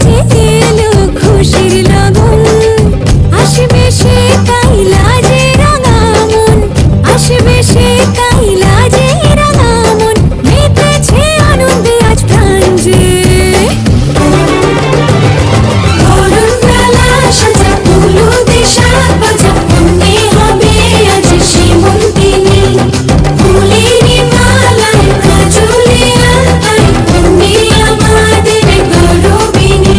যে এলো খুশির লগন, আসবে সে কাইলা যে রাঙা মন, আসবে সে কাইলা যে রাঙা মন, মেতেছে আনন্দে আজ প্রাণ যে। বরণডালা সাজা হলুদে সাত বাজা, মনে হবে আজ সীমন্তিনী। ফুলেরি মালায় কাজলে আলতায়, তুমি আমাদের গৌরবিনী।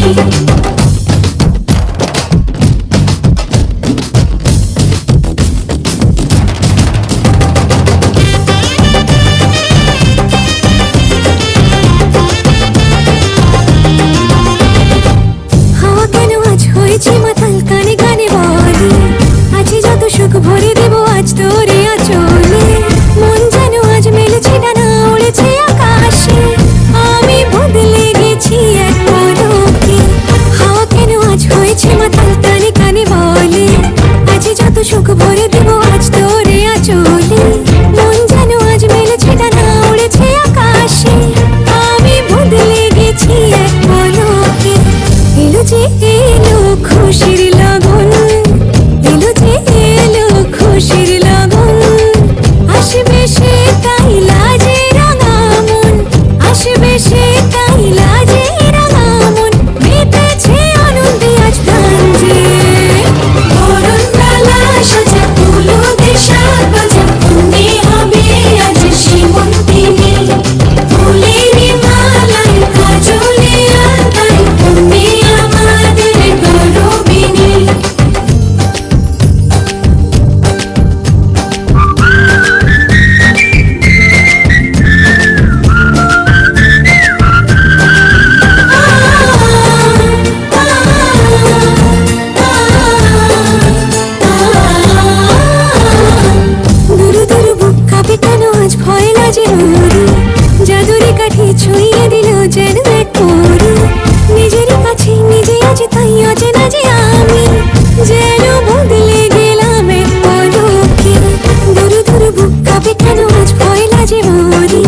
হাওয়া কেন আজ হয়েছে মাতাল, কানে কানে বলে আছে যত সুখ ভরে দেব আজ তোরে আঁচলে। মন যেন আজ মেলেছে ডানা, উড়েছে আকাশে, আমি বদলে গেছি এক পলকে। হাওয়া কেন আজ হয়েছে মাতাল, কানে কানে বলে আছে যত সুখ ভরে দেব আজ তোরে আঁচলে। মন যেন আজ মেলেছে ডানা, উড়েছে আকাশে, আমি বদলে গেছি এক পলকে। এলো যে এলো খুশির লগন, এলো যে এলো খুশির লগন, আসবে সে কাইলা যে রাঙা মন, আসবে সে কাইলা যে রাঙা মন, মেতেছে আনন্দে আজ প্রাণ যে। বরণডালা সাজা হলুদে সাত বাজা, মনে হবে আজ সীমন্তিনী। ফুলেরি মালায় কাজলে আলতায়, তুমি আমাদের গৌরবিনী। দুরু দুরু বুক কাঁপে কেন আজ ভয় লাজে মরি, জাদুরে কাঠি ছুঁয়ে দিল যেন এক পরি। নিজেরই কাছে নিজে আজ তাই অচেনা যে আমি, যেন বদলে গেলাম এক পলকে। দুরু দুরু বুক কাঁপে কেন আজ ভয় লাজে মরি,